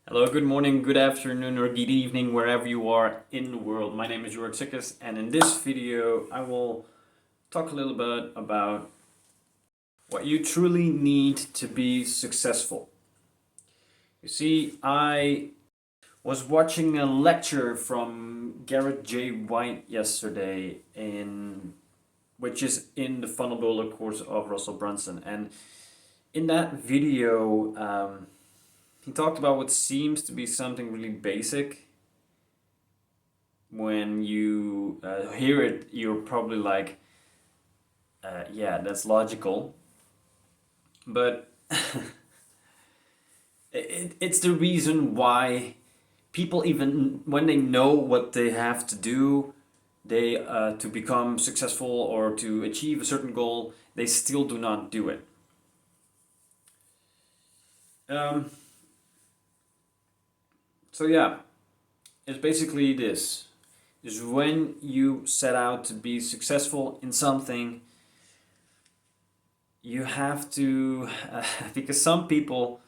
Hello, good morning, good afternoon, or good evening, wherever you are in the world. My name is Jorg Sikkes, and in this video, I will talk a little bit about what you truly need to be successful. You see, I was watching a lecture from Garrett J. White yesterday, which is in the Funnel Builder course of Russell Brunson, and in that video, he talked about what seems to be something really basic. When you hear it, you're probably like, yeah, that's logical. But it's the reason why people, even when they know what they have to do, they to become successful or to achieve a certain goal, they still do not do it. Um, so yeah, it's basically this. Is when you set out to be successful in something, you have to, because some people,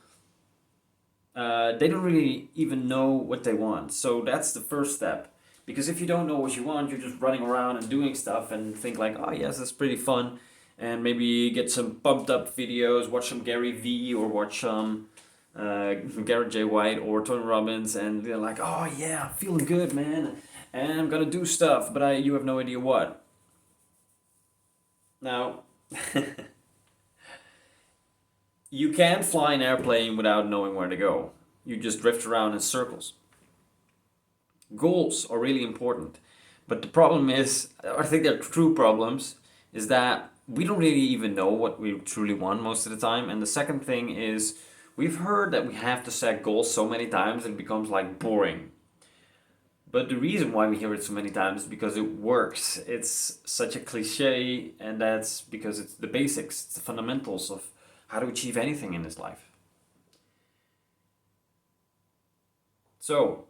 they don't really even know what they want. So that's the first step. Because if you don't know what you want, you're just running around and doing stuff and think like, oh yes, that's pretty fun. And maybe get some pumped up videos, watch some Gary Vee or watch some Garrett J. White or Tony Robbins, and they're like, oh yeah, I'm feeling good, man. And I'm gonna do stuff, but you have no idea what. Now, you can't fly an airplane without knowing where to go. You just drift around in circles. Goals are really important. But the problem is, I think they're true problems, is that we don't really even know what we truly want most of the time. And the second thing is, we've heard that we have to set goals so many times it becomes like boring. But the reason why we hear it so many times is because it works. It's such a cliche, and that's because it's the basics, it's the fundamentals of how to achieve anything in this life. So,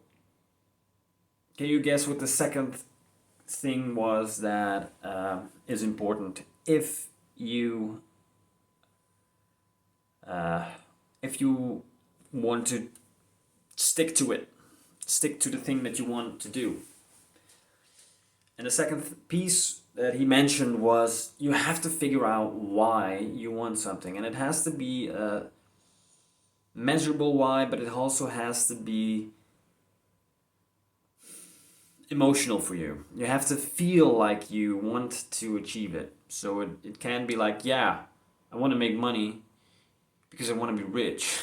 can you guess what the second thing was that is important uh, if you want to stick to it, stick to the thing that you want to do? And the second piece that he mentioned was you have to figure out why you want something, and it has to be a measurable why, but it also has to be emotional for you. You have to feel like you want to achieve it. So it can be like, yeah, I want to make money because I want to be rich.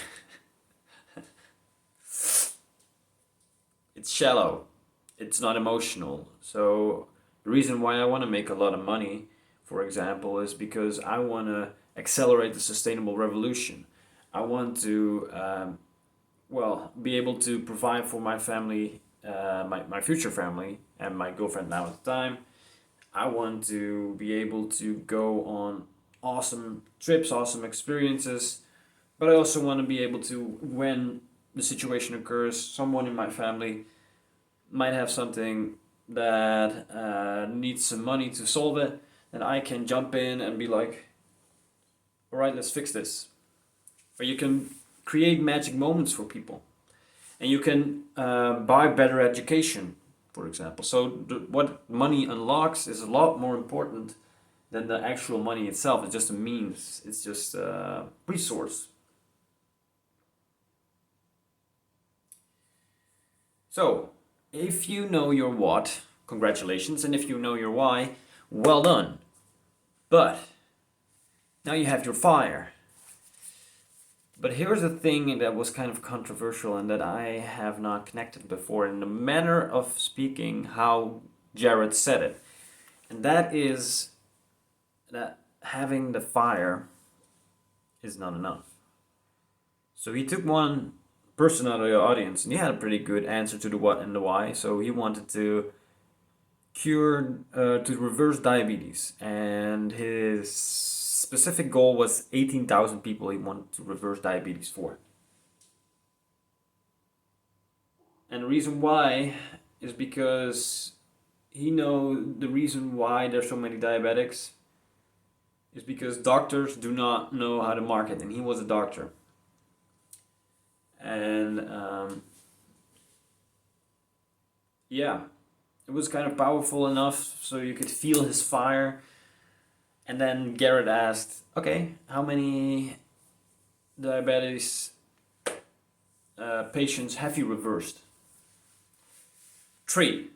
It's shallow. It's not emotional. So the reason why I want to make a lot of money, for example, is because I want to accelerate the sustainable revolution. I want to, be able to provide for my family, my future family, and my girlfriend now at the time. I want to be able to go on awesome trips, awesome experiences, but I also want to be able to, when the situation occurs, someone in my family might have something that needs some money to solve it, and I can jump in and be like, all right, let's fix this. Or you can create magic moments for people. And you can buy better education, for example. So what money unlocks is a lot more important than the actual money itself. It's just a means. It's just a resource. So if you know your what, congratulations. And if you know your why, well done. But now you have your fire. But here's the thing that was kind of controversial and that I have not connected before in the manner of speaking how Jared said it. And that is that having the fire is not enough. So he took one person out of the audience and he had a pretty good answer to the what and the why. So he wanted to to reverse diabetes, and his specific goal was 18,000 people he wanted to reverse diabetes for. And the reason why is because he know the reason why there's so many diabetics is because doctors do not know how to market, and he was a doctor. And And yeah, it was kind of powerful enough so you could feel his fire. And then Garrett asked, okay, how many diabetes patients have you reversed? 3.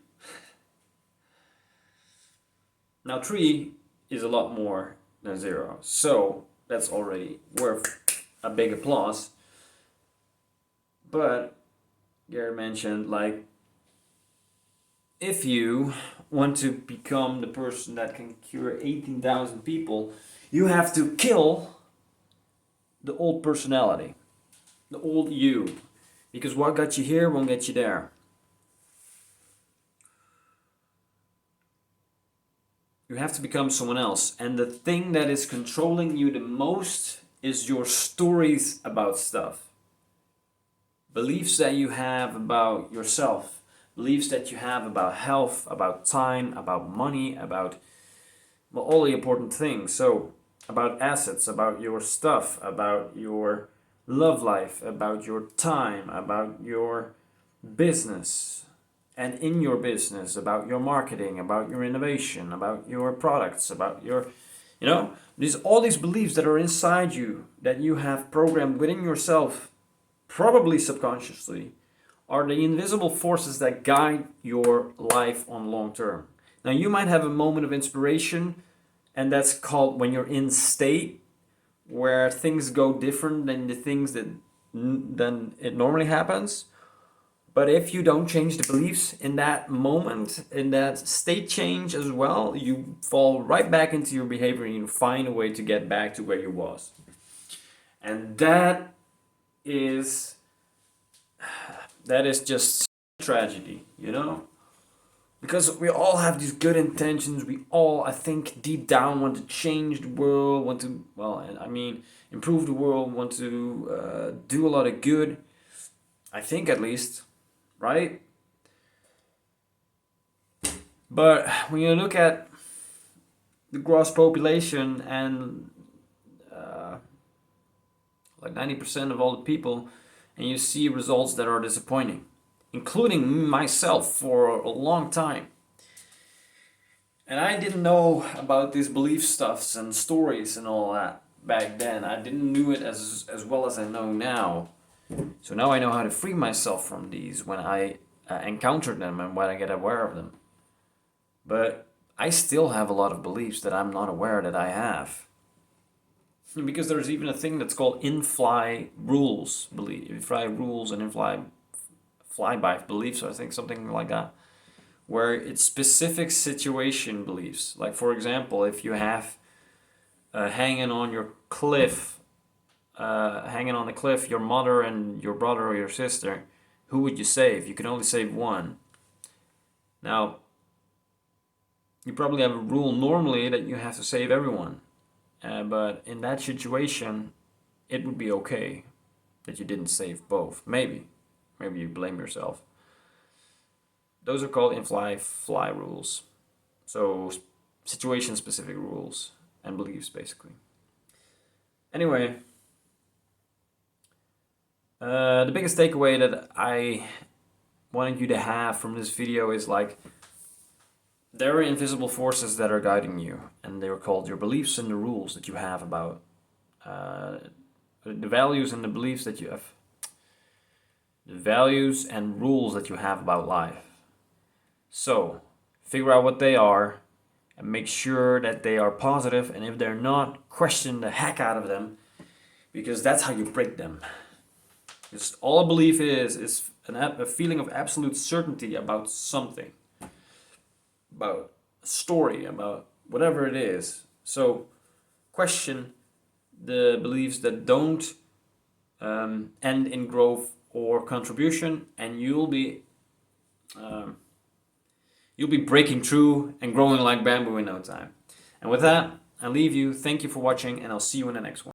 Now 3 is a lot more than 0, so that's already worth a big applause. But Garrett mentioned, like, if you want to become the person that can cure 18,000 people, you have to kill the old personality, the old you. Because what got you here won't get you there. You have to become someone else. And the thing that is controlling you the most is your stories about stuff. Beliefs that you have about yourself. Beliefs that you have about health, about time, about money, about, well, all the important things. So, about assets, about your stuff, about your love life, about your time, about your business, and in your business, about your marketing, about your innovation, about your products, about your, all these beliefs that are inside you, that you have programmed within yourself, probably subconsciously, are the invisible forces that guide your life on long term. Now, you might have a moment of inspiration, and that's called when you're in state where things go different than the things than it normally happens. But if you don't change the beliefs in that moment, in that state change as well, you fall right back into your behavior and you find a way to get back to where you was. And that is just tragedy, Because we all have these good intentions. We all, I think, deep down want to change the world, want to, improve the world, want to do a lot of good. I think, at least, right? But when you look at the gross population and like 90% of all the people, and you see results that are disappointing, including myself for a long time. And I didn't know about these belief stuffs and stories and all that back then. I didn't know it as well as I know now. So now I know how to free myself from these when I encounter them and when I get aware of them. But I still have a lot of beliefs that I'm not aware that I have. Because there's even a thing that's called in-fly rules, in-fly rules and in-fly flyby beliefs, I think, something like that, where it's specific situation beliefs. Like, for example, if you have hanging on the cliff, your mother and your brother or your sister, who would you save? You can only save one. Now, you probably have a rule normally that you have to save everyone. But in that situation, it would be okay that you didn't save both. Maybe you blame yourself. Those are called in-fly rules. So situation-specific rules and beliefs, basically. Anyway, the biggest takeaway that I wanted you to have from this video is, like, there are invisible forces that are guiding you, and they're called your beliefs and the rules that you have about the values and the beliefs that you have, the values and rules that you have about life. So, figure out what they are and make sure that they are positive, and if they're not, question the heck out of them, because that's how you break them. Because all a belief is a feeling of absolute certainty about something, about a story, about whatever it is. So question the beliefs that don't end in growth or contribution, and you'll be breaking through and growing like bamboo in no time. And with that, I leave you. Thank you for watching, and I'll see you in the next one.